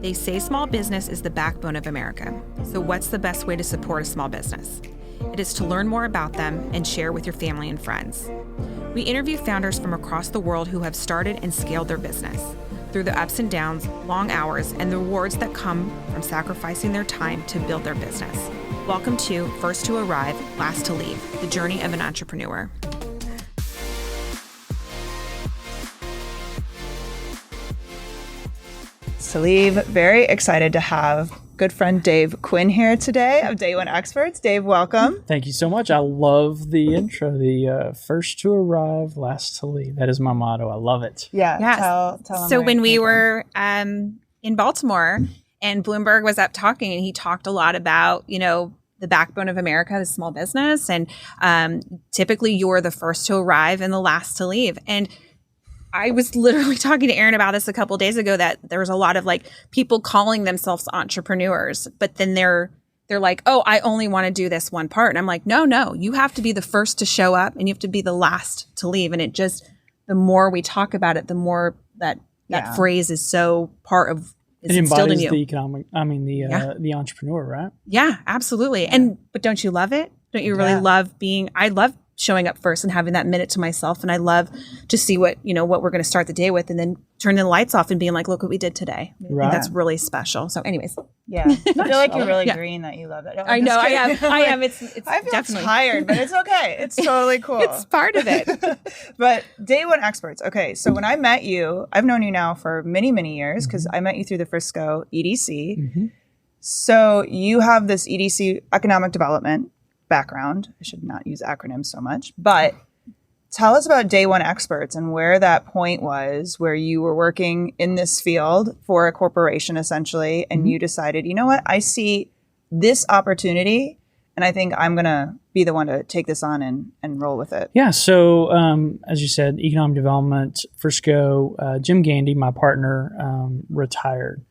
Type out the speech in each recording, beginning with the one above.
They say small business is the backbone of America. So what's the best way to support a small business? It is to learn more about them and share with your family and friends. We interview founders from across the world who have started and scaled their business through the ups and downs, long hours, and the rewards that come from sacrificing their time to build their business. Welcome to First to Arrive, Last to Leave, the journey of an entrepreneur. To leave. Very excited to have good friend Dave Quinn here today of Day One Experts. Dave, welcome. Thank you so much. I love the intro, the first to arrive, last to leave. That is my motto. I love it. Yeah. Yes. Tell them so when we were in Baltimore and Bloomberg was up talking, and he talked a lot about, the backbone of America is small business. And typically you're the first to arrive and the last to leave. And I was literally talking to Aaron about this a couple of days ago, that there was a lot of people calling themselves entrepreneurs, but then they're like, oh, I only want to do this one part. And I'm like, no, you have to be the first to show up and you have to be the last to leave. And it just, the more we talk about it, the more that phrase is so part of, it's instilled in you. The economic, the entrepreneur, right? Yeah, absolutely. Yeah. But don't you love it? Don't you really love I love showing up first and having that minute to myself. And I love to see what we're going to start the day with, and then turning the lights off and being like, look what we did today. I think that's really special. So anyways. Yeah. I feel like you're really green that you love it. I know I am. It's I feel definitely tired, but it's okay. It's totally cool. It's part of it. But Day One Experts. Okay. So when I met you, I've known you now for many, many years because I met you through the Frisco EDC. Mm-hmm. So you have this EDC economic development background. I should not use acronyms so much, but tell us about Day One Experts and where that point was where you were working in this field for a corporation essentially, and you decided, you know what, I see this opportunity and I think I'm going to be the one to take this on and roll with it. Yeah. So as you said, economic development, Frisco, Jim Gandy, my partner, retired.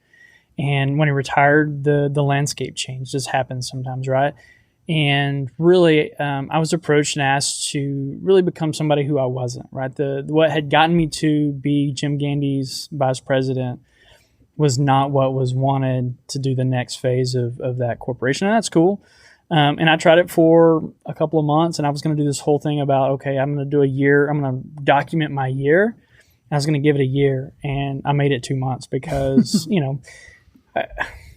And when he retired, the landscape changed. This happens sometimes, right? And really, I was approached and asked to really become somebody who I wasn't, right? What had gotten me to be Jim Gandy's vice president was not what was wanted to do the next phase of that corporation. And that's cool. And I tried it for a couple of months, and I was going to do this whole thing about, okay, I'm going to do a year. I'm going to document my year. I was going to give it a year, and I made it 2 months because,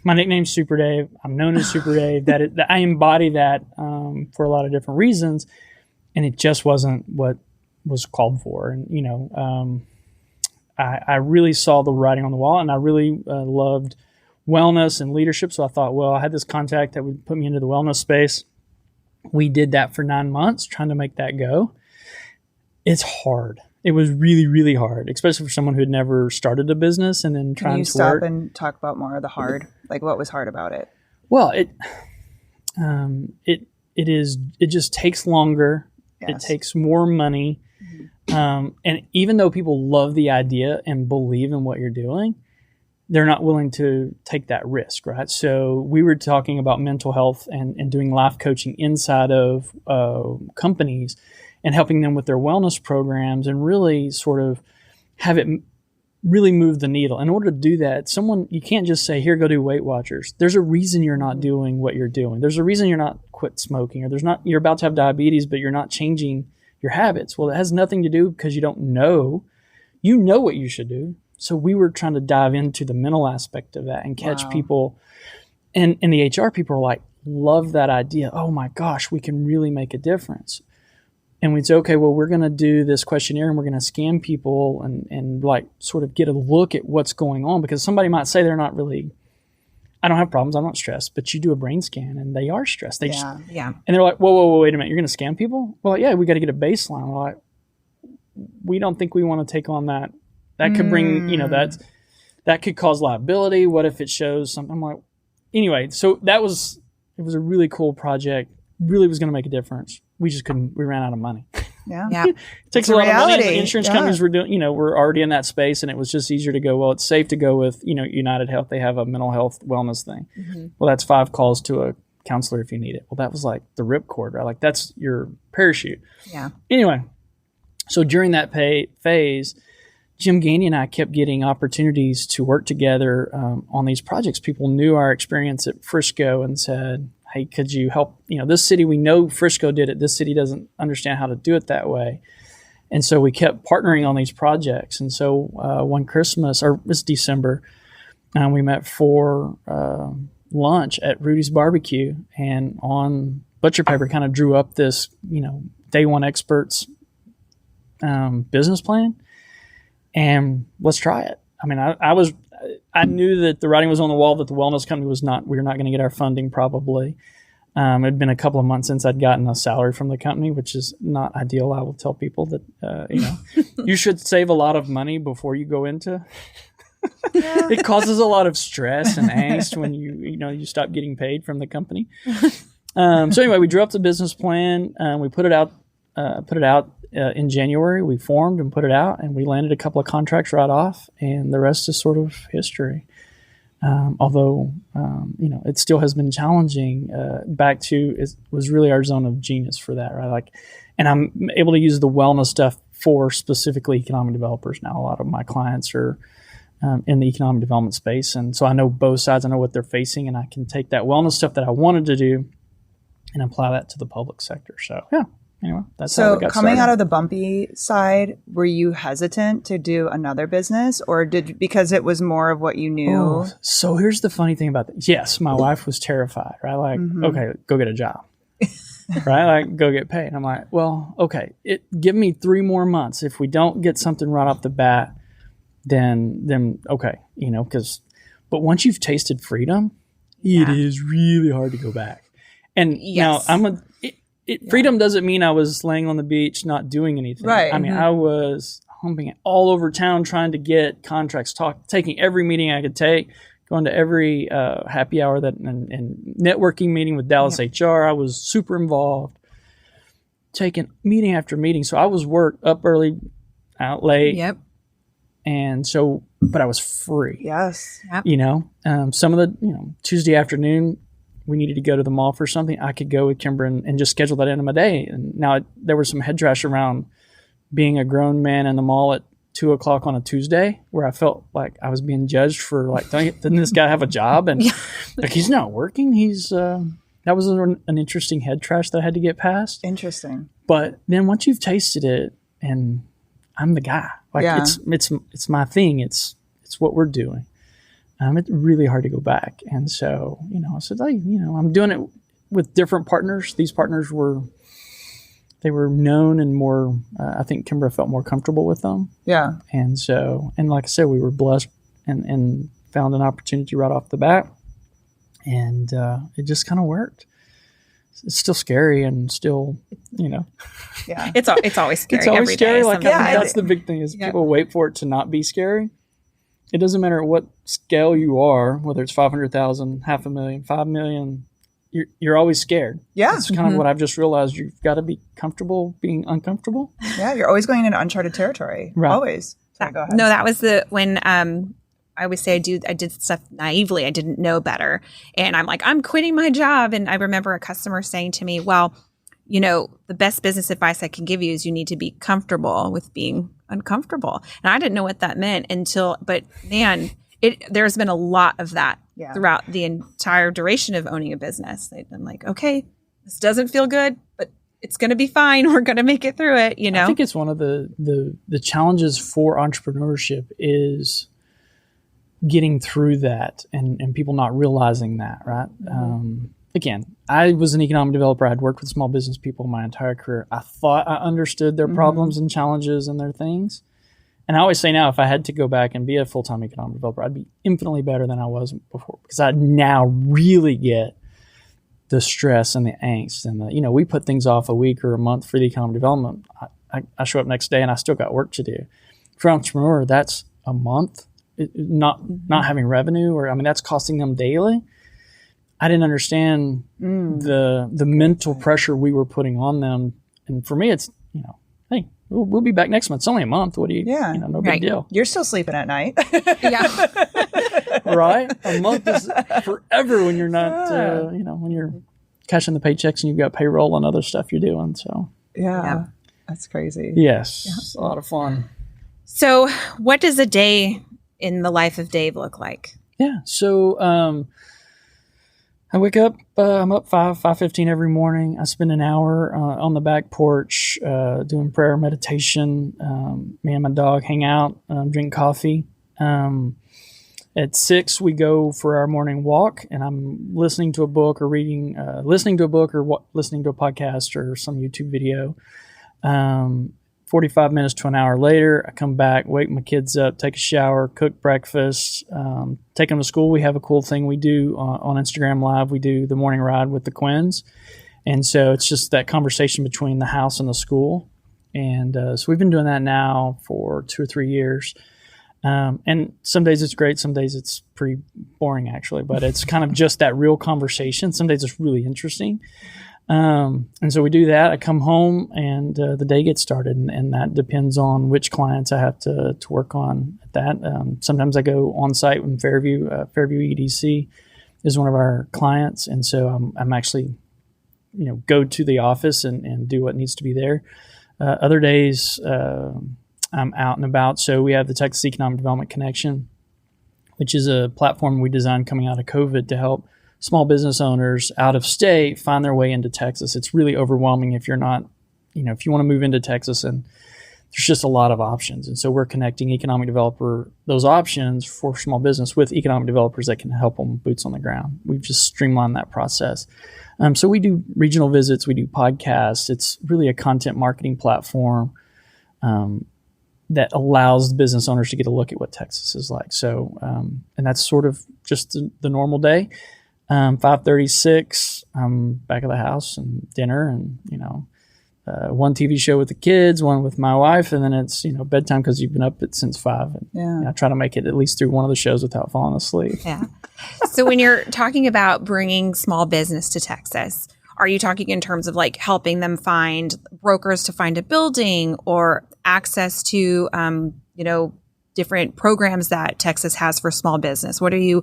my nickname's Super Dave. I'm known as Super Dave. That I embody that for a lot of different reasons, and it just wasn't what was called for. And I really saw the writing on the wall, and I really loved wellness and leadership. So I thought, well, I had this contact that would put me into the wellness space. We did that for 9 months, trying to make that go. It's hard. It was really, really hard, especially for someone who had never started a business and then trying to work. Can you stop and talk about more of the hard? Like, what was hard about it? Well, it just takes longer. Yes. It takes more money. Mm-hmm. And even though people love the idea and believe in what you're doing, they're not willing to take that risk, right? So we were talking about mental health and doing life coaching inside of companies and helping them with their wellness programs and really sort of have it really move the needle. In order to do that, you can't just say, here, go do Weight Watchers. There's a reason you're not doing what you're doing. There's a reason you're not quit smoking, or you're about to have diabetes, but you're not changing your habits. Well, it has nothing to do because you don't know. You know what you should do. So we were trying to dive into the mental aspect of that and catch people. And the HR people are like, love that idea. Oh my gosh, we can really make a difference. And we'd say, okay, well, we're going to do this questionnaire and we're going to scan people and like sort of get a look at what's going on, because somebody might say they're not really, I don't have problems, I'm not stressed, but you do a brain scan and they are stressed. They yeah. And they're like, whoa, wait a minute, you're going to scan people? Well, yeah, we got to get a baseline. We're like, we don't think we want to take on that. That could bring, that could cause liability. What if it shows something? I'm like, anyway, so it was a really cool project, really was going to make a difference. We just couldn't, we ran out of money. Yeah. Yeah. It takes a lot of money. The insurance companies were doing, we're already in that space, and it was just easier to go, well, it's safe to go with, United Health. They have a mental health wellness thing. Mm-hmm. Well, that's 5 calls to a counselor if you need it. Well, that was like the ripcord, right? Like that's your parachute. Yeah. Anyway, so during that phase, Jim Gandy and I kept getting opportunities to work together on these projects. People knew our experience at Frisco and said, hey, could you help? This city, we know Frisco did it. This city doesn't understand how to do it that way. And so we kept partnering on these projects. And so one Christmas, or it was December, we met for lunch at Rudy's Barbecue, and on butcher paper kind of drew up this, day one experts business plan. And let's try it. I mean, I knew that the writing was on the wall that the wellness company we were not going to get our funding probably. It had been a couple of months since I'd gotten a salary from the company, which is not ideal. I will tell people that, you should save a lot of money before you go into. It causes a lot of stress and angst when you stop getting paid from the company. So anyway, we drew up the business plan. We put it out in January. We formed and put it out, and we landed a couple of contracts right off, and the rest is sort of history. Although, it still has been challenging. It was really our zone of genius for that, right? And I'm able to use the wellness stuff for specifically economic developers now. A lot of my clients are in the economic development space, and so I know both sides. I know what they're facing, and I can take that wellness stuff that I wanted to do and apply that to the public sector. So, yeah. Anyway, that's how we got coming started. out of the bumpy side, were you hesitant to do another business, or because it was more of what you knew? Oh, so here's the funny thing about that. Yes, my wife was terrified, right? Okay, go get a job, right? Go get paid. I'm like, well, okay, give me 3 more months. If we don't get something right off the bat, then okay, but once you've tasted freedom, it is really hard to go back. And now freedom doesn't mean I was laying on the beach not doing anything. Right. I mean, I was humping it all over town trying to get contracts, taking every meeting I could take, going to every happy hour and networking meeting with Dallas HR. I was super involved, taking meeting after meeting. So I was worked up early, out late. Yep. And so, but I was free. Yes. Yep. Some of the, Tuesday afternoon, we needed to go to the mall for something. I could go with Kimber and just schedule that into my day. And now there was some head trash around being a grown man in the mall at 2:00 on a Tuesday, where I felt like I was being judged for didn't this guy have a job? And he's not working. That was an interesting head trash that I had to get past. Interesting. But then once you've tasted it, and I'm the guy, it's my thing. It's what we're doing. It's really hard to go back. And so, I said, I'm doing it with different partners. These partners were known and more, I think Kimber felt more comfortable with them. Yeah. And so, and like I said, we were blessed and found an opportunity right off the bat. And it just kind of worked. It's still scary and still, Yeah. It's always scary. It's always every scary. day. That's the big thing is people wait for it to not be scary. It doesn't matter what scale you are, whether it's 500,000, 500,000, 5 million, you're always scared. Yeah. It's kind of what I've just realized. You've got to be comfortable being uncomfortable. Yeah. You're always going into uncharted territory. Right. Always. Sorry, go ahead. No, that was when I always say I did stuff naively. I didn't know better. And I'm like, I'm quitting my job. And I remember a customer saying to me, well, the best business advice I can give you is you need to be comfortable with being uncomfortable. And I didn't know what that meant but man, there's been a lot of that throughout the entire duration of owning a business. I'm like, okay, this doesn't feel good, but it's going to be fine. We're going to make it through it. I think it's one of the challenges for entrepreneurship is getting through that and people not realizing that, right? Again, I was an economic developer. I'd worked with small business people my entire career. I thought I understood their problems and challenges and their things. And I always say now, if I had to go back and be a full-time economic developer, I'd be infinitely better than I was before, because I now really get the stress and the angst. And we put things off a week or a month for the economic development. I show up next day and I still got work to do. For an entrepreneur, that's a month, not having revenue, that's costing them daily. I didn't understand the mental pressure we were putting on them. And for me, it's, hey, we'll be back next month. It's only a month. What do you, no big deal. You're still sleeping at night. Right? A month is forever when you're not, when you're cashing the paychecks and you've got payroll and other stuff you're doing. So, yeah. That's crazy. Yes. It's a lot of fun. So what does a day in the life of Dave look like? Yeah. So I wake up, I'm up 5:15 every morning. I spend an hour on the back porch doing prayer, meditation. Me and my dog hang out, drink coffee. At 6, we go for our morning walk, and I'm listening to a book or listening to a podcast or some YouTube video. 45 minutes to an hour later, I come back, wake my kids up, take a shower, cook breakfast, take them to school. We have a cool thing we do on Instagram Live. We do the morning ride with the Quinns. And so it's just that conversation between the house and the school. And so we've been doing that now for 2 or 3 years. And some days it's great. Some days it's pretty boring, actually. But it's kind of just that real conversation. Some days it's really interesting. And so we do that. I come home and the day gets started, and that depends on which clients I have to work on at that. Sometimes I go on site in Fairview. Fairview EDC is one of our clients, and so I'm actually, go to the office and do what needs to be there. Other days I'm out and about. So we have the Texas Economic Development Connection, which is a platform we designed coming out of COVID to help small business owners out of state find their way into Texas. It's really overwhelming if you're not, if you want to move into Texas, and there's just a lot of options. And so we're connecting those options for small business with economic developers that can help them boots on the ground. We've just streamlined that process. So we do regional visits, we do podcasts. It's really a content marketing platform that allows business owners to get a look at what Texas is like. So, and that's sort of just the normal day. 5:36, I'm back at the house and dinner and, one TV show with the kids, one with my wife, and then it's, bedtime because you've been up since 5. And I try to make it at least through one of the shows without falling asleep. Yeah. So when you're talking about bringing small business to Texas, are you talking in terms of like helping them find brokers to find a building or access to, different programs that Texas has for small business? What are you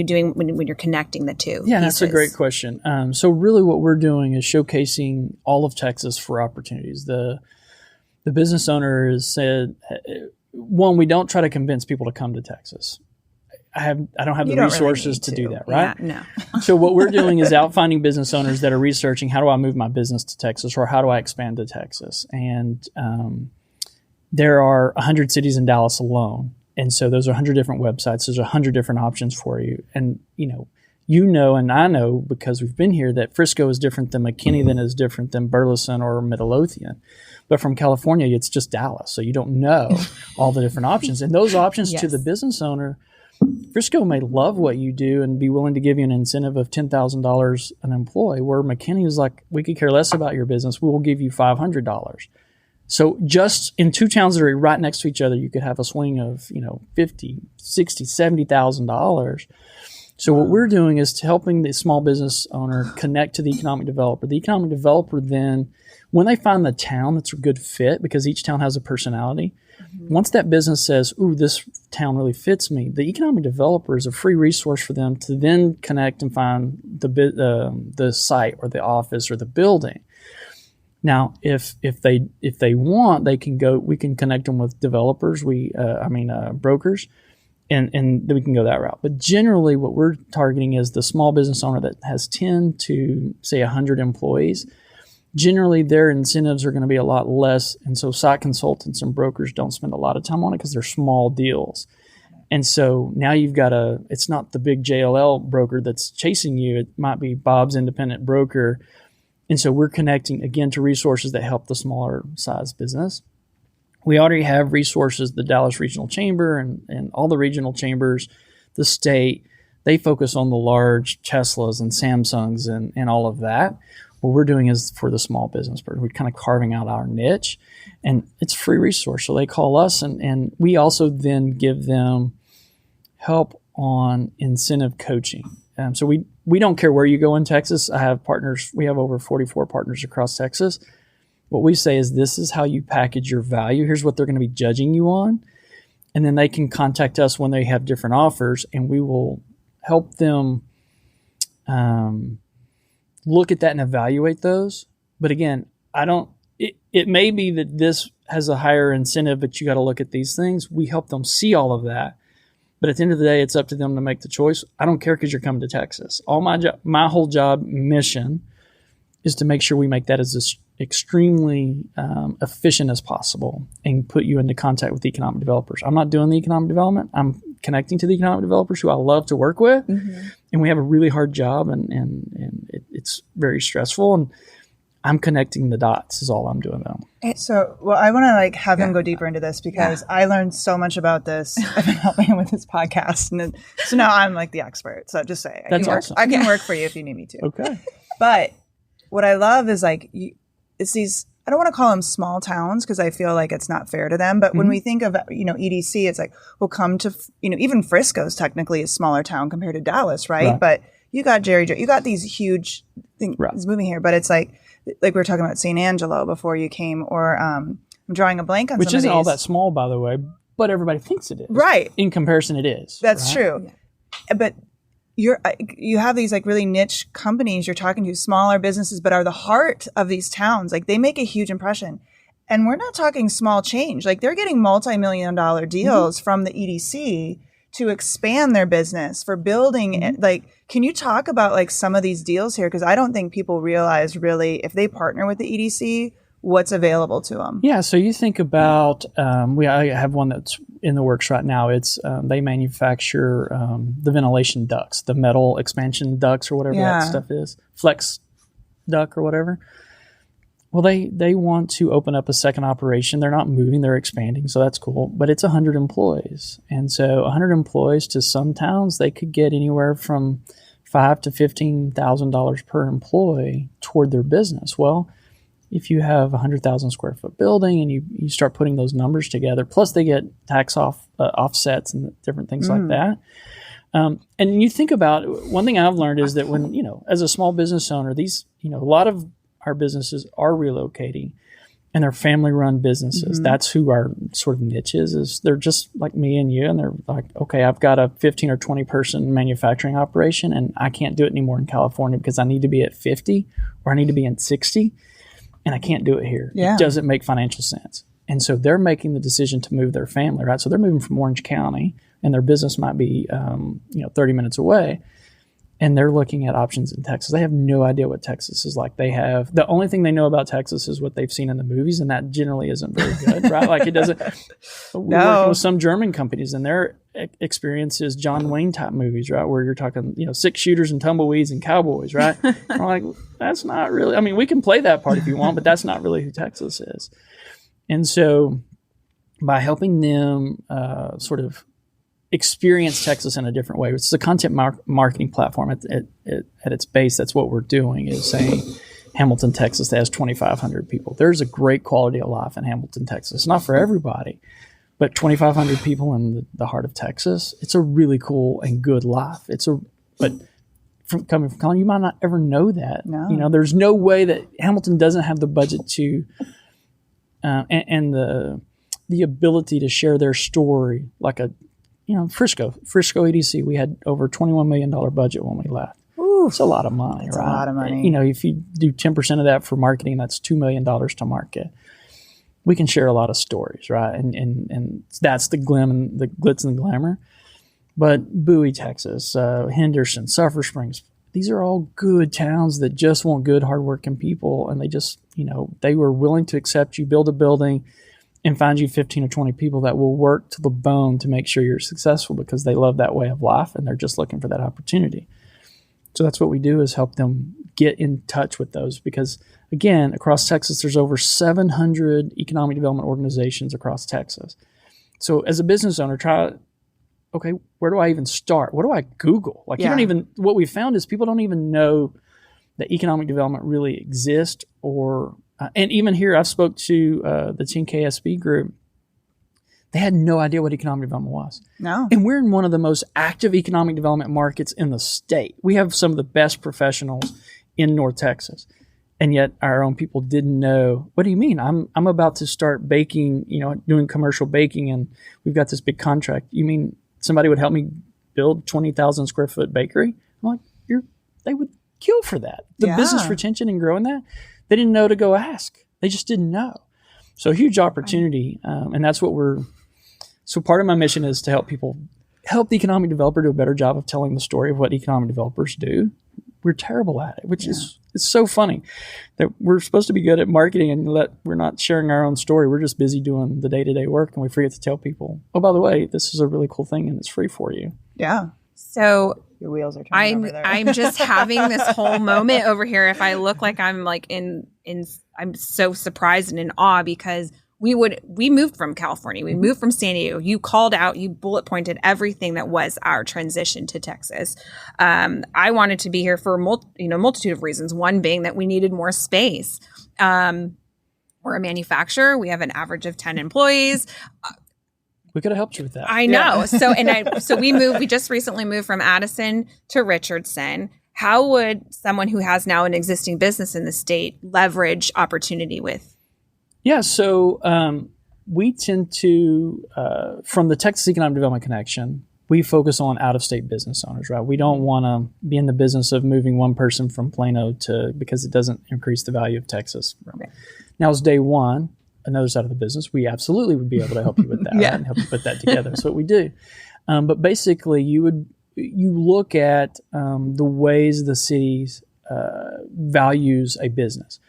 doing when you're connecting the two? Yeah, pieces? That's a great question. So really what we're doing is showcasing all of Texas for opportunities. The business owner has said, one, we don't try to convince people to come to Texas. I don't have the resources to do that, right? Yeah, no. So what we're doing is out finding business owners that are researching, how do I move my business to Texas, or how do I expand to Texas? And there are 100 cities in Dallas alone. And so those are 100 different websites. There's 100 different options for you. And, and I know because we've been here that Frisco is different than McKinney, than is different than Burleson or Midlothian. But from California, it's just Dallas. So you don't know all the different options. And those options to the business owner, Frisco may love what you do and be willing to give you an incentive of $10,000 an employee, where McKinney is like, we could care less about your business. We will give you $500. So just in two towns that are right next to each other, you could have a swing of, $50,000, $60,000, $70,000. So what we're doing is helping the small business owner connect to the economic developer. The economic developer then, when they find the town that's a good fit, because each town has a personality, once that business says, ooh, this town really fits me, the economic developer is a free resource for them to then connect and find the site or the office or the building. Now, if they want, they can go. We can connect them with developers. Brokers, and then we can go that route. But generally, what we're targeting is the small business owner that has 10 to say 100 employees. Generally, their incentives are going to be a lot less, and so site consultants and brokers don't spend a lot of time on it because they're small deals. And so now you've got it's not the big JLL broker that's chasing you. It might be Bob's independent broker. And so we're connecting, again, to resources that help the smaller size business. We already have resources, the Dallas Regional Chamber and all the regional chambers, the state, they focus on the large Teslas and Samsungs and all of that. What we're doing is for the small business person. We're kind of carving out our niche, and it's a free resource. So they call us, and we also then give them help on incentive coaching. So we don't care where you go in Texas. I have partners. We have over 44 partners across Texas. What we say is, this is how you package your value. Here's what they're going to be judging you on. And then they can contact us when they have different offers, and we will help them look at that and evaluate those. But again, it may be that this has a higher incentive, but you got to look at these things. We help them see all of that. But at the end of the day, it's up to them to make the choice. I don't care because you're coming to Texas. My whole job mission is to make sure we make that as extremely efficient as possible and put you into contact with economic developers. I'm not doing the economic development. I'm connecting to the economic developers who I love to work with. And we have a really hard job and it's very stressful. And I'm connecting the dots is all I'm doing though. So, well, I want to have him go deeper into this because I learned so much about this. I've been helping him with his podcast. And so now I'm the expert. So just say, That's awesome. I can work for you if you need me to. Okay. But what I love is it's these, I don't want to call them small towns because I feel like it's not fair to them. But when we think of, EDC, it's we'll come to, even Frisco's technically a smaller town compared to Dallas, right? But you got you got these huge things moving here. But it's like we were talking about St. Angelo before you came, or I'm drawing a blank on which some isn't of these. all that small, by the way, but everybody thinks it is. Right. In comparison, it is. That's true. Yeah. But you have these really niche companies you're talking to, smaller businesses, but are the heart of these towns. They make a huge impression. And we're not talking small change. They're getting multi-million-dollar deals from the EDC to expand their business for building it. Can you talk about some of these deals here? Because I don't think people realize really if they partner with the EDC, what's available to them. Yeah. So you think about, I have one that's in the works right now. It's, they manufacture the ventilation ducts, the metal expansion ducts or whatever that stuff is, flex duct or whatever. Well, they want to open up a second operation. They're not moving, they're expanding. So that's cool. But it's 100 employees. And so 100 employees to some towns, they could get anywhere from $5,000 to $15,000 per employee toward their business. Well, if you have a 100,000 square foot building and you start putting those numbers together, plus they get tax offsets and different things like that. And you think about, one thing I've learned is that when, as a small business owner, these, a lot of our businesses are relocating and they're family run businesses. That's who our sort of niche is they're just like me and you. And they're like, okay, I've got a 15 or 20 person manufacturing operation and I can't do it anymore in California because I need to be at 50 or I need to be in 60. And I can't do it here. Yeah. It doesn't make financial sense. And so they're making the decision to move their family, right? So they're moving from Orange County and their business might be, 30 minutes away. And they're looking at options in Texas. They have no idea what Texas is like. The only thing they know about Texas is what they've seen in the movies. And that generally isn't very good, right? It doesn't, we're working with some German companies and their experience is John Wayne type movies, right? Where you're talking, 6 shooters and tumbleweeds and cowboys, right? I'm like, that's not really, we can play that part if you want, but that's not really who Texas is. And so by helping them sort of experience Texas in a different way, which is a content marketing platform at its base, that's what we're doing, is saying Hamilton, Texas, that has 2,500 people. There's a great quality of life in Hamilton, Texas. It's not for everybody, but 2,500 people in the heart of Texas, it's a really cool and good life. But coming from Colin, you might not ever know that. No. There's no way that Hamilton doesn't have the budget to and the ability to share their story like a Frisco EDC. We had over $21 million budget when we left. Ooh, it's a lot of money, right? A lot of money. If you do 10% of that for marketing, that's $2 million to market. We can share a lot of stories, right? And that's the glitz and the glamour. But Bowie, Texas, Henderson, Sulphur Springs, these are all good towns that just want good, hardworking people. And they just, they were willing to accept you, build a building, and find you 15 or 20 people that will work to the bone to make sure you're successful because they love that way of life and they're just looking for that opportunity. So that's what we do, is help them get in touch with those because, again, across Texas, there's over 700 economic development organizations across Texas. So as a business owner, okay, where do I even start? What do I Google? What we found is people don't even know that economic development really exists or and even here, I've spoke to the 10KSB group. They had no idea what economic development was. No. And we're in one of the most active economic development markets in the state. We have some of the best professionals in North Texas. And yet our own people didn't know, what do you mean? I'm about to start baking, doing commercial baking, and we've got this big contract. You mean somebody would help me build 20,000 square foot bakery? I'm like, they would kill for that. The business retention and growing that. They didn't know to go ask. They just didn't know. So a huge opportunity. And that's what so part of my mission is to help the economic developer do a better job of telling the story of what economic developers do. We're terrible at it, which is, it's so funny that we're supposed to be good at marketing and we're not sharing our own story. We're just busy doing the day-to-day work, and we forget to tell people, oh, by the way, this is a really cool thing and it's free for you. Yeah. So your wheels are turning over there. I'm just having this whole moment over here. If I look like I'm like I'm so surprised and in awe because we moved from California. We moved from San Diego. You called out, you bullet pointed everything that was our transition to Texas. I wanted to be here for multitude of reasons. One being that we needed more space. We're a manufacturer. We have an average of 10 employees. We could have helped you with that. I know. Yeah. So we just recently moved from Addison to Richardson. How would someone who has now an existing business in the state leverage opportunity with? Yeah, so we tend to, from the Texas Economic Development Connection, we focus on out-of-state business owners, right? We don't want to be in the business of moving one person from Plano because it doesn't increase the value of Texas. Right. Now, it's day one, another side of the business. We absolutely would be able to help you with that right? And help you put that together. That's what we do. But basically, you look at the ways the city values a business.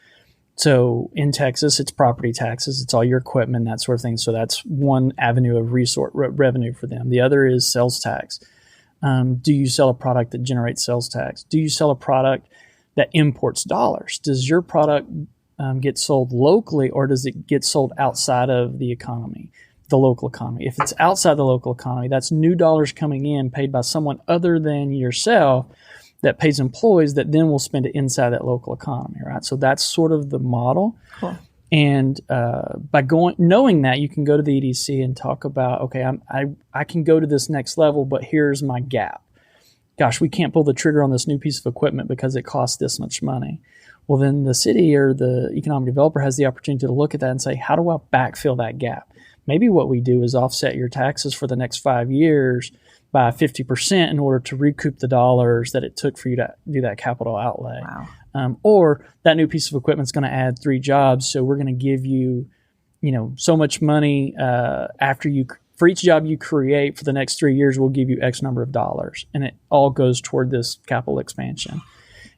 So in Texas, it's property taxes. It's all your equipment, that sort of thing. So that's one avenue of revenue for them. The other is sales tax. Do you sell a product that generates sales tax? Do you sell a product that imports dollars? Does your product get sold locally, or does it get sold outside of the economy, the local economy? If it's outside the local economy, that's new dollars coming in paid by someone other than yourself that pays employees that then will spend it inside that local economy, right? So that's sort of the model. Cool. And by knowing that, you can go to the EDC and talk about, okay, I can go to this next level, but here's my gap. Gosh, we can't pull the trigger on this new piece of equipment because it costs this much money. Well, then the city or the economic developer has the opportunity to look at that and say, how do I backfill that gap? Maybe what we do is offset your taxes for the next 5 years by 50% in order to recoup the dollars that it took for you to do that capital outlay. Wow. Or that new piece of equipment is going to add 3 jobs, so we're going to give you, so much money for each job you create for the next 3 years. We'll give you X number of dollars, and it all goes toward this capital expansion.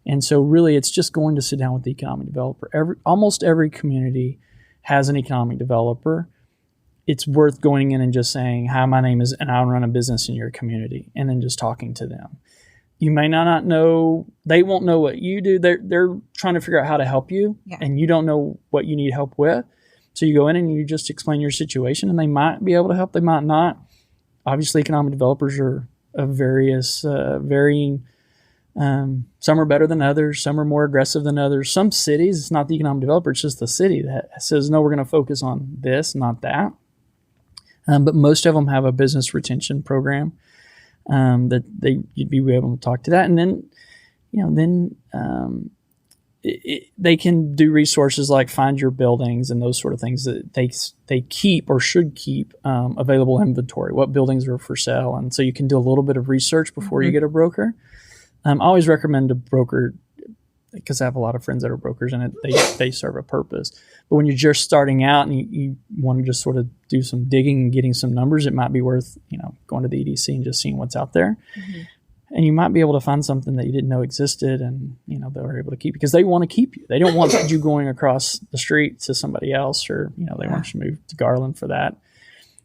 And so, really, it's just going to sit down with the economic developer. Almost every community has an economic developer. It's worth going in and just saying, hi, my name is, and I run a business in your community, and then just talking to them. You may not know, they won't know what you do. They're trying to figure out how to help you, and you don't know what you need help with. So you go in and you just explain your situation, and they might be able to help, they might not. Obviously, economic developers are of varying. Some are better than others. Some are more aggressive than others. Some cities, it's not the economic developer, it's just the city that says, no, we're going to focus on this, not that. But most of them have a business retention program that you'd be able to talk to that. And then, they can do resources like find your buildings and those sort of things that they keep or should keep available inventory. What buildings are for sale? And so you can do a little bit of research before you get a broker. I always recommend a broker because I have a lot of friends that are brokers and they serve a purpose. But when you're just starting out and you want to just sort of do some digging and getting some numbers, it might be worth, going to the EDC and just seeing what's out there. Mm-hmm. And you might be able to find something that you didn't know existed and, they were able to keep because they want to keep you. They don't want you going across the street to somebody else or, they want you to move to Garland for that.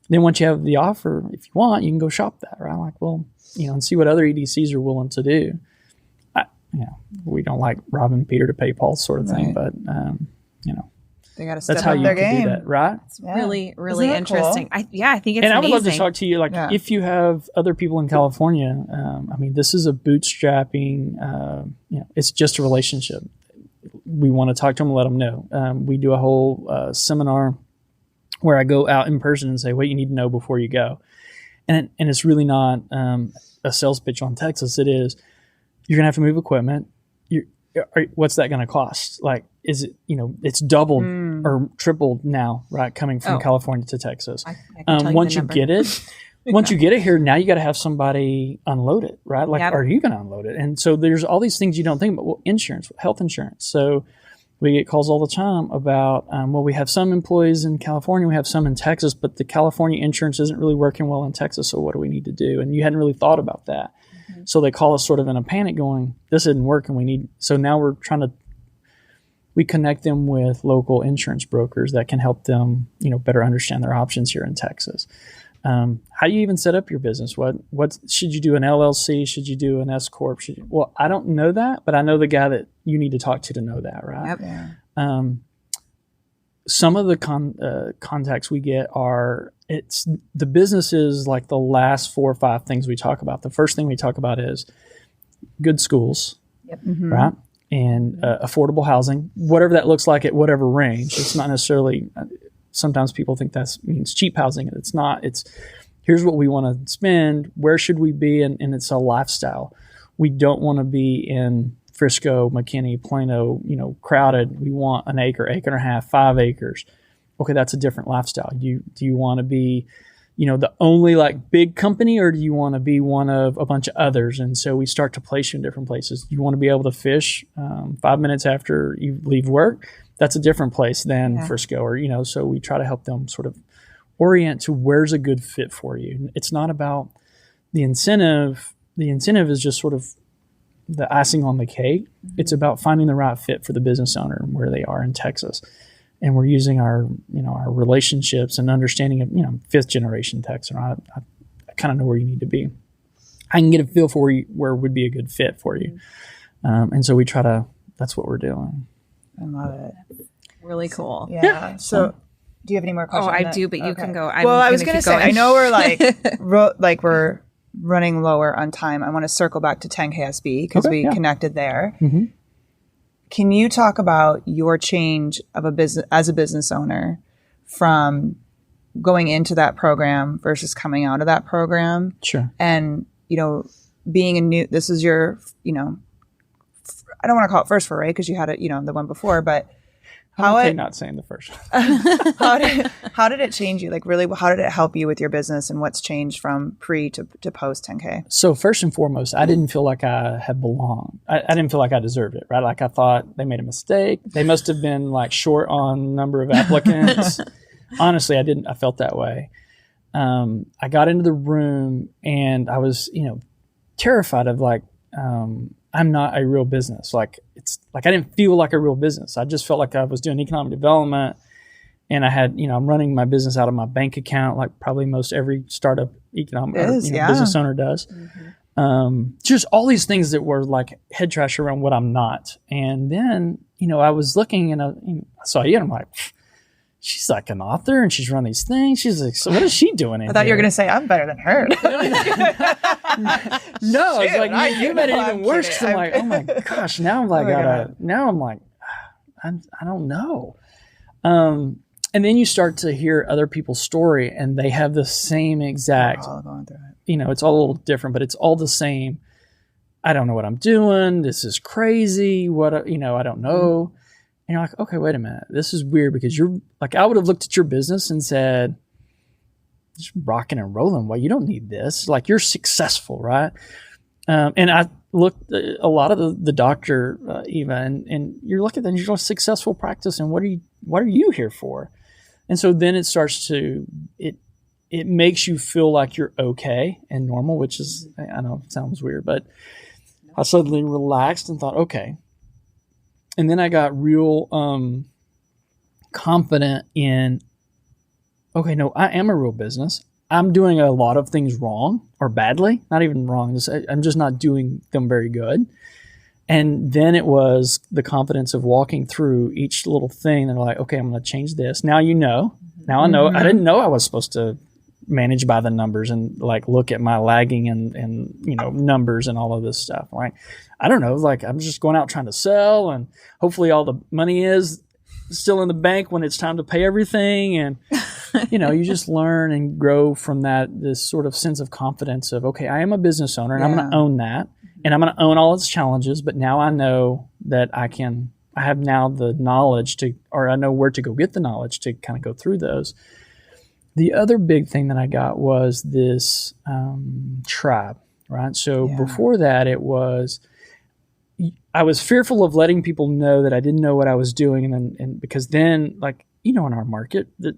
Then once you have the offer, if you want, you can go shop that, right? Like, well, and see what other EDCs are willing to do. We don't like robbing Peter to pay Paul sort of thing, but, they got to step that's how up you their can game. do that, right? It's really, really interesting. Cool? I think it's and amazing. I would love to talk to you, if you have other people in California, this is a bootstrapping, it's just a relationship. We want to talk to them and let them know. We do a whole seminar where I go out in person and say what you need to know before you go. And it's really not a sales pitch on Texas. It is, you're going to have to move equipment. What's that going to cost? Like, is it, it's doubled or tripled now, right? Coming from California to Texas. Once you get it here, now you got to have somebody unload it, right? Like, are you going to unload it? And so there's all these things you don't think about. Well, insurance, health insurance. So We get calls all the time about, well, we have some employees in California, we have some in Texas, but the California insurance isn't really working well in Texas, so what do we need to do? And you hadn't really thought about that. Mm-hmm. So they call us sort of in a panic going, this isn't working, so now we connect them with local insurance brokers that can help them, better understand their options here in Texas. How do you even set up your business? What should you do, an LLC? Should you do an S Corp? Well, I don't know that, but I know the guy that you need to talk to know that, right? Yep. Yeah. Some of the contacts we get it's the business is like the last 4 or 5 things we talk about. The first thing we talk about is good schools, yep. Mm-hmm. right? And affordable housing, whatever that looks like at whatever range. It's not necessarily. Sometimes people think that means cheap housing. It's not. It's here's what we want to spend. Where should we be? And it's a lifestyle. We don't want to be in Frisco, McKinney, Plano, crowded. We want an acre, acre and a half, 5 acres. Okay, that's a different lifestyle. Do you want to be, the only like big company, or do you want to be one of a bunch of others? And so we start to place you in different places. You want to be able to fish 5 minutes after you leave work. That's a different place than Frisco, or, so we try to help them sort of orient to where's a good fit for you. It's not about the incentive. The incentive is just sort of the icing on the cake. Mm-hmm. It's about finding the right fit for the business owner and where they are in Texas. And we're using our relationships and understanding of, 5th generation Texan. I kind of know where you need to be. I can get a feel for where would be a good fit for you. And so that's what we're doing. I love it. Really cool. Yeah. So, do you have any more questions? Oh, I do, but you can go. I was going to say, I know we're we're running lower on time. I want to circle back to 10KSB because we connected there. Mm-hmm. Can you talk about your change of a business as a business owner from going into that program versus coming out of that program? Sure. And, being this is your, I don't want to call it first foray because you had it, the one before, but not saying the first one. how did it change you? Like really, how did it help you with your business, and what's changed from pre to post 10K? So first and foremost, I didn't feel like I had belonged. I didn't feel like I deserved it, right? Like I thought they made a mistake. They must have been like short on number of applicants. Honestly, I felt that way. I got into the room and I was, terrified of I'm not a real business. It's like I didn't feel like a real business. I just felt like I was doing economic development, and I had, I'm running my business out of my bank account, like probably most every startup business owner does. Mm-hmm. Just all these things that were like head trash around what I'm not. And then, I was looking and I saw you, and I'm like, she's like an author and she's run these things. She's like, so what is she doing in I thought here? you were going to say, I'm better than her. No, it's like you made it even worse because I'm like, oh my gosh, now I'm like, I don't know. And then you start to hear other people's story and they have the same exact, all going through it. It's all a little different, but it's all the same. I don't know what I'm doing. This is crazy. I don't know. And you're like, okay, wait a minute. This is weird because you're like, I would have looked at your business and said, just rocking and rolling. Well, you don't need this. Like you're successful, right? And I looked a lot of the doctor, Eva, and you're looking at that and you're a successful practice. And what are you here for? And so then it starts to, it makes you feel like you're okay and normal, which is, I know it sounds weird, but I suddenly relaxed and thought, okay. And then I got real confident in, okay, no, I am a real business. I'm doing a lot of things wrong or badly, not even wrong. I'm just not doing them very good. And then it was the confidence of walking through each little thing and like, okay, I'm going to change this. Now you know. Now I know. Mm-hmm. I didn't know I was supposed to manage by the numbers and like look at my lagging and numbers and all of this stuff. Like, I don't know. Like I'm just going out trying to sell and hopefully all the money is still in the bank when it's time to pay everything. And, you just learn and grow from this sort of sense of confidence of, okay, I am a business owner and I'm going to own that and I'm going to own all its challenges. But now I know that I have now the knowledge or I know where to go get the knowledge to kind of go through those. The other big thing that I got was this tribe, right? So before that, it was I was fearful of letting people know that I didn't know what I was doing, and because then, like, in our market, that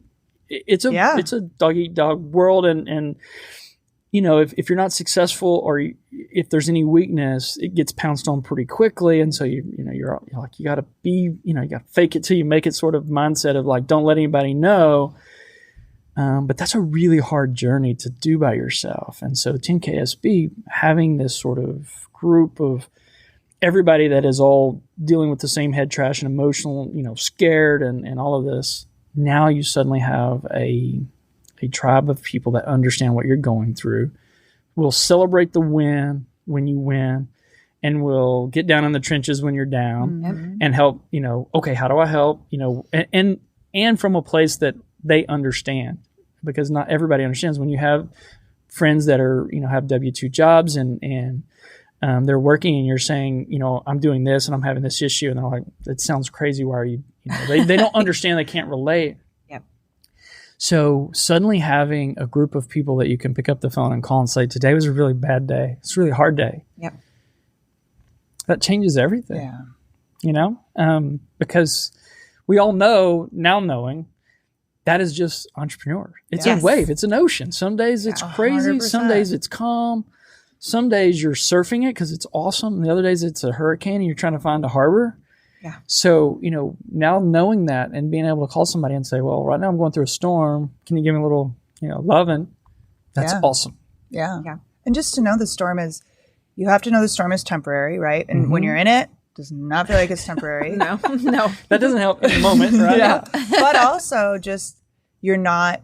it's a dog eat dog world, and if you're not successful, or if there's any weakness, it gets pounced on pretty quickly, and so you're like, you got to be, you got to fake it till you make it sort of mindset of like, don't let anybody know. But that's a really hard journey to do by yourself, and so 10KSB, having this sort of group of everybody that is all dealing with the same head trash and emotional, scared and all of this. Now you suddenly have a tribe of people that understand what you're going through. We'll celebrate the win when you win, and we'll get down in the trenches when you're down and help, okay, how do I help? And from a place that they understand, because not everybody understands when you have friends that are, have W-2 jobs and they're working, and you're saying, I'm doing this and I'm having this issue. And they're like, it sounds crazy. Why are you, they don't understand. They can't relate. Yep. So suddenly having a group of people that you can pick up the phone and call and say, today was a really bad day. It's a really hard day. Yep. That changes everything. Yeah. Because we all know now, knowing that is just entrepreneur. It's a wave. It's an ocean. Some days it's crazy. 100%. Some days it's calm. Some days you're surfing it because it's awesome. And the other days it's a hurricane and you're trying to find a harbor. Yeah. So, now knowing that and being able to call somebody and say, well, right now I'm going through a storm. Can you give me a little, loving? That's awesome. Yeah. Yeah. And just to know the storm is, you have to know the storm is temporary, right? And when you're in it, does not feel like it's temporary. No. That doesn't help in the moment, right? Yeah. But also just, you're not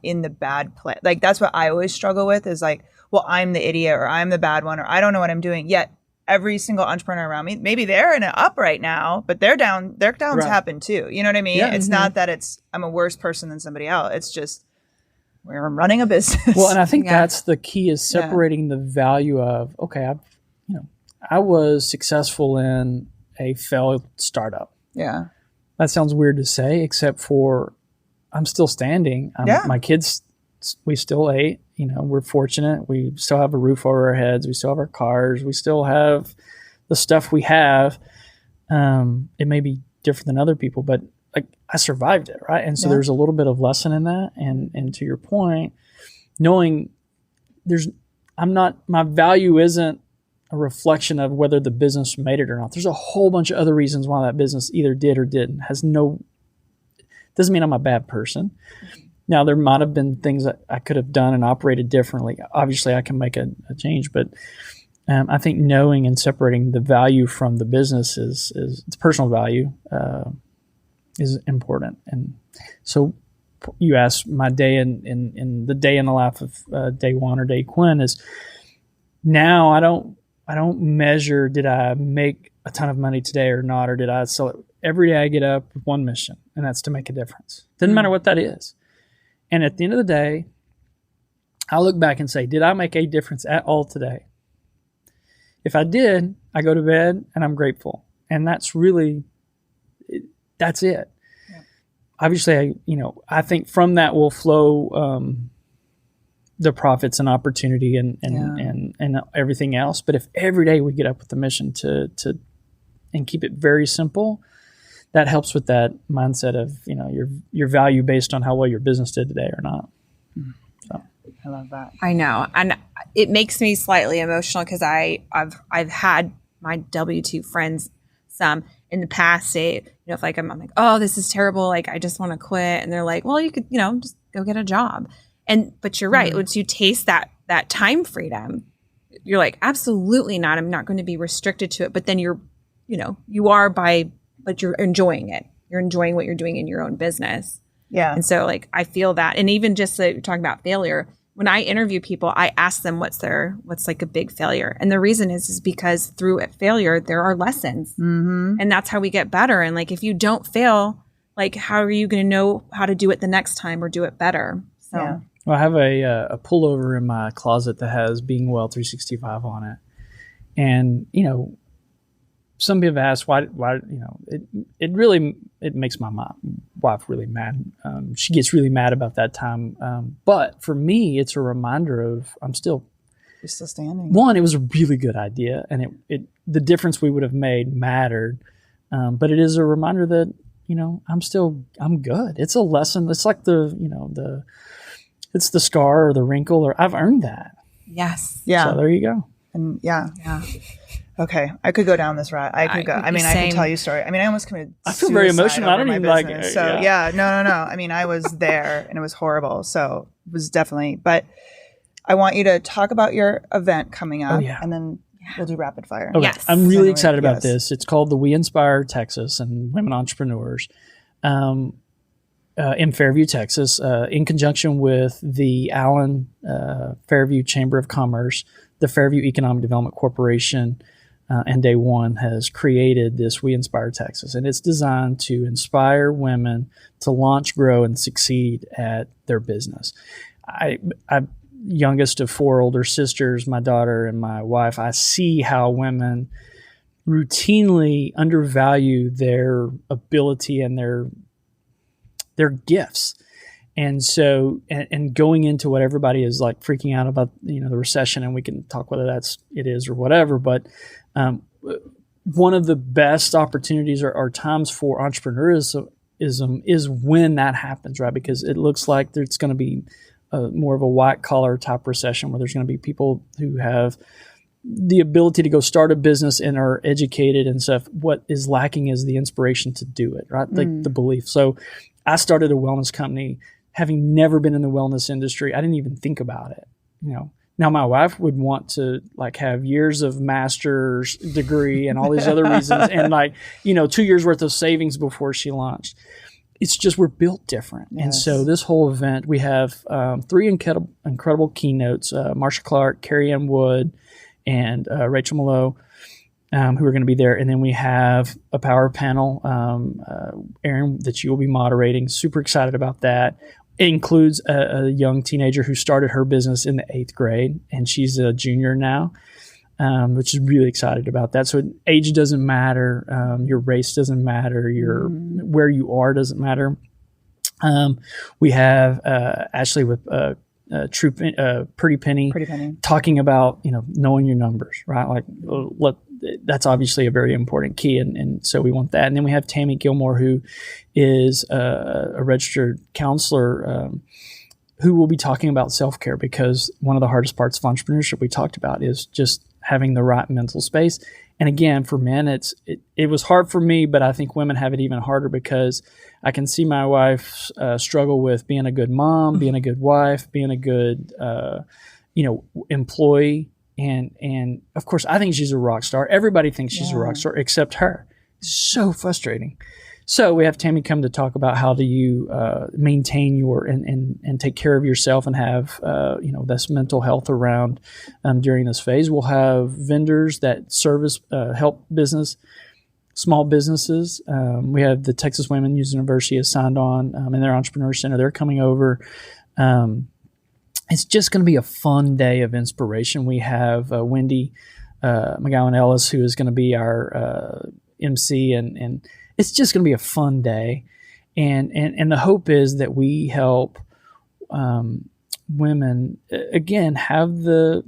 in the bad place. Like, that's what I always struggle with is like, well, I'm the idiot, or I'm the bad one, or I don't know what I'm doing. Yet every single entrepreneur around me, maybe they're in an up right now, but their downs happen too. You know what I mean? Yeah. It's not that I'm a worse person than somebody else. It's just, we're running a business. Well, and I think that's the key, is separating the value of, okay, I was successful in a failed startup. Yeah. That sounds weird to say, except for I'm still standing. My kids, we still ate. We're fortunate. We still have a roof over our heads. We still have our cars. We still have the stuff we have. It may be different than other people, but like, I survived it, right? And so there's a little bit of lesson in that. And to your point, knowing my value isn't a reflection of whether the business made it or not. There's a whole bunch of other reasons why that business either did or didn't. Doesn't mean I'm a bad person. Now, there might have been things that I could have done and operated differently. Obviously, I can make a change, but I think knowing and separating the value from the business is its personal value is important. And so you asked my day in the day in the life of day one or day Quinn is, now I don't measure, did I make a ton of money today or not, or did I sell it? Every day I get up with one mission, and that's to make a difference. Doesn't matter what that is. And at the end of the day, I look back and say, did I make a difference at all today? If I did, I go to bed and I'm grateful. And that's it. Yeah. Obviously, I think from that will flow the profits and opportunity and everything else. But if every day we get up with the mission to and keep it very simple, that helps with that mindset of, your value based on how well your business did today or not. So. I love that. I know. And it makes me slightly emotional because I've had my W-2 friends, some in the past say, if like, I'm like, oh, this is terrible. Like, I just want to quit. And they're like, well, you could, just go get a job. But you're right. Once you taste that time freedom, you're like, absolutely not. I'm not going to be restricted to it. But then you are but you're enjoying it. You're enjoying what you're doing in your own business. Yeah. And so like, I feel that. And even just you're talking about failure, when I interview people, I ask them what's like a big failure. And the reason is because through a failure, there are lessons. Mm-hmm. And that's how we get better. And like, if you don't fail, like, how are you going to know how to do it the next time or do it better? So. Yeah. Well, I have a pullover in my closet that has Being Well 365 on it. And, some people have asked why, it makes my wife really mad. She gets really mad about that time. But for me, it's a reminder of, you're still standing. One, it was a really good idea. And the difference we would have made mattered. But it is a reminder that, I'm good. It's a lesson. It's like it's the scar or the wrinkle, or I've earned that. Yes. Yeah. So there you go. And Yeah. Okay. I could go down this route. I could go. I mean, I Same. could tell you a story. I mean, I almost committed I feel very suicide emotional. I over don't my even business. like. So no. I mean, I was there and it was horrible. So it was definitely, but I want you to talk about your event coming up and then we'll do rapid fire. Okay. Yes. I'm really excited about this. It's called the We Inspire Texas and Women Entrepreneurs in Fairview, Texas, in conjunction with the Allen Fairview Chamber of Commerce, the Fairview Economic Development Corporation, and Day One has created this We Inspire Texas. And it's designed to inspire women to launch, grow, and succeed at their business. I'm youngest of 4 older sisters, my daughter and my wife. I see how women routinely undervalue their ability and their gifts. And so, and going into what everybody is like freaking out about, the recession, and we can talk whether it is or whatever, but one of the best opportunities or times for entrepreneurism is when that happens, right? Because it looks like there's going to be more of a white collar type recession where there's going to be people who have the ability to go start a business and are educated and stuff. What is lacking is the inspiration to do it, right? Like the belief. So I started a wellness company having never been in the wellness industry. I didn't even think about it, Now my wife would want to have years of master's degree and all these other reasons and 2 years worth of savings before she launched. It's just we're built different. Yes. And so this whole event, we have 3 incredible keynotes, Marsha Clark, Carrie Ann Wood, and Rachel Malo, who are going to be there. And then we have a power panel, Aaron, that you will be moderating. Super excited about that. It includes a young teenager who started her business in the 8th grade, and she's a junior now, which is really excited about that. So age doesn't matter. Your race doesn't matter. Where you are doesn't matter. We have Ashley with Pretty Penny talking about, knowing your numbers, right? That's obviously a very important key. And so we want that. And then we have Tammy Gilmore, who is a registered counselor, who will be talking about self-care, because one of the hardest parts of entrepreneurship we talked about is just having the right mental space. And again, for men, it was hard for me, but I think women have it even harder, because I can see my wife struggle with being a good mom, being a good wife, being a good, employee. And of course, I think she's a rock star. Everybody thinks she's a rock star except her. It's so frustrating. So we have Tammy come to talk about how do you maintain your and take care of yourself and have this mental health around during this phase. We'll have vendors that service help small businesses. We have the Texas Women's University has signed on in their Entrepreneur Center. They're coming over. It's just going to be a fun day of inspiration. We have Wendy McGowan Ellis, who is going to be our MC, and it's just going to be a fun day. And the hope is that we help women, again, have the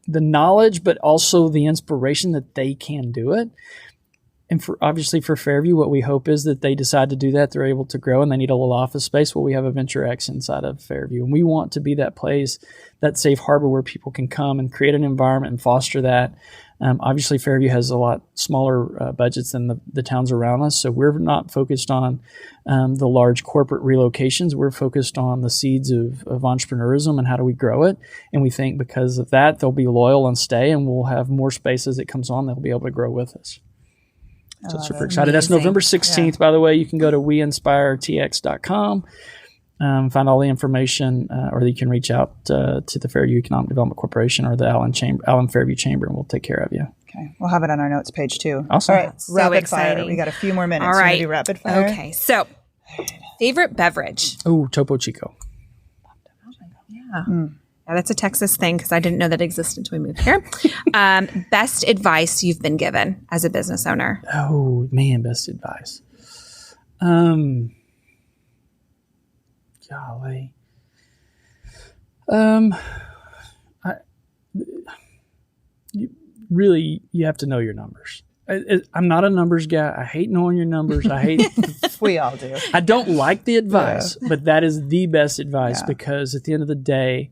knowledge, but also the inspiration that they can do it. And obviously for Fairview, what we hope is that they decide to do that. They're able to grow and they need a little office space. Well, we have a Venture X inside of Fairview, and we want to be that place, that safe harbor where people can come and create an environment and foster that. Obviously, Fairview has a lot smaller budgets than the towns around us, so we're not focused on the large corporate relocations. We're focused on the seeds of entrepreneurism and how do we grow it. And we think because of that, they'll be loyal and stay, and we'll have more space as it comes on. They'll be able to grow with us. So super excited. Amazing. That's November 16th, by the way. You can go to weinspiretx.com, find all the information, or you can reach out to the Fairview Economic Development Corporation or the Allen Fairview Chamber, and we'll take care of you. Okay. We'll have it on our notes page too. Awesome. All right. So rapid exciting. fire. We got a few more minutes. All right. Do rapid fire. Okay. So, favorite beverage? Oh, Topo Chico. Yeah. Yeah, that's a Texas thing because I didn't know that existed until we moved here. Best advice you've been given as a business owner? Oh, man, best advice. Golly. really, you have to know your numbers. I'm not a numbers guy. I hate knowing your numbers. I hate. We all do. I don't like the advice, but that is the best advice because at the end of the day,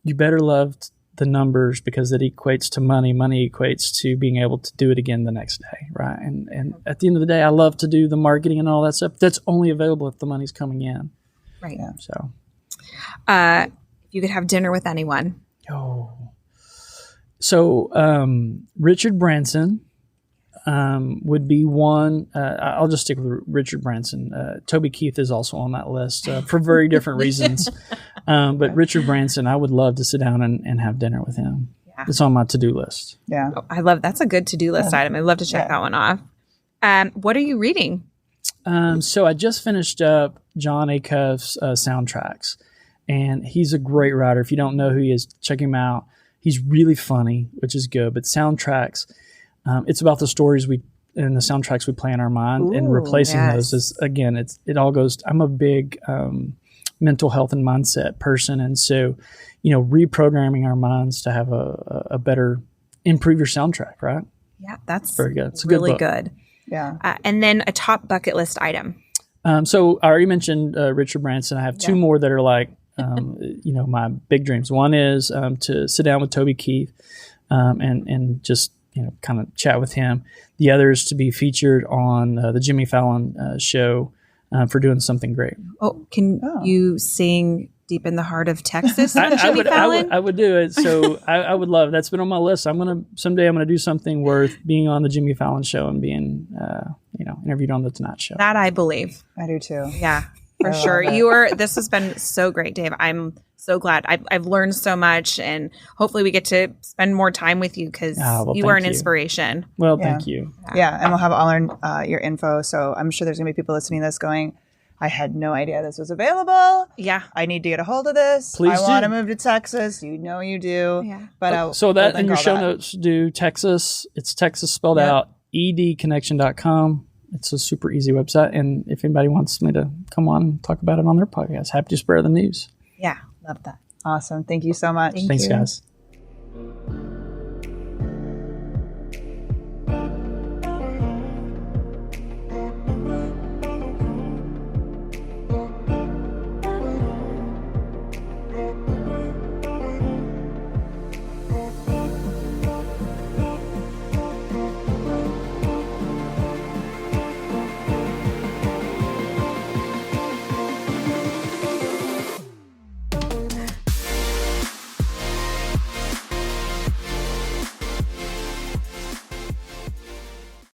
you better love the numbers because it equates to money. Money equates to being able to do it again the next day, right? And at the end of the day, I love to do the marketing and all that stuff. That's only available if the money's coming in. Right. Yeah. So, if you could have dinner with anyone. Richard Branson would be one. I'll just stick with Richard Branson. Toby Keith is also on that list for very different reasons. But Richard Branson, I would love to sit down and have dinner with him. Yeah. It's on my to-do list. Yeah. Oh, I love that's a good to-do list item. I'd love to check that one off. What are you reading? So I just finished up John Acuff's Soundtracks, and he's a great writer. If you don't know who he is, check him out. He's really funny, which is good. But Soundtracks, it's about the stories and the soundtracks we play in our mind, and replacing those is, again, it all goes. I'm a big mental health and mindset person, and so reprogramming our minds to have a better, improve your soundtrack, right? Yeah, that's very good. It's a really good. Yeah. And then a top bucket list item. So I already mentioned Richard Branson. I have two more that are like, my big dreams. One is to sit down with Toby Keith and just, kind of chat with him. The other is to be featured on the Jimmy Fallon show for doing something great. Oh, can you sing Deep in the Heart of Texas on Jimmy Fallon? I would do it. So I would love. That's been on my list. Someday I'm gonna do something worth being on the Jimmy Fallon show and being interviewed on the Tonight Show. That I believe. I do too. Yeah, for sure. This has been so great, Dave. I'm so glad. I've learned so much, and hopefully we get to spend more time with you because you are an inspiration. Well, thank you. Yeah, and we'll have all your info. So I'm sure there's gonna be people listening to this going, I had no idea this was available. Yeah. I need to get a hold of this. Please I want to move to Texas. You do. Yeah. But so that in your show notes, do Texas. It's Texas spelled out, edconnection.com. It's a super easy website. And if anybody wants me to come on and talk about it on their podcast, happy to spread the news. Yeah. Love that. Awesome. Thank you so much. Thanks, guys.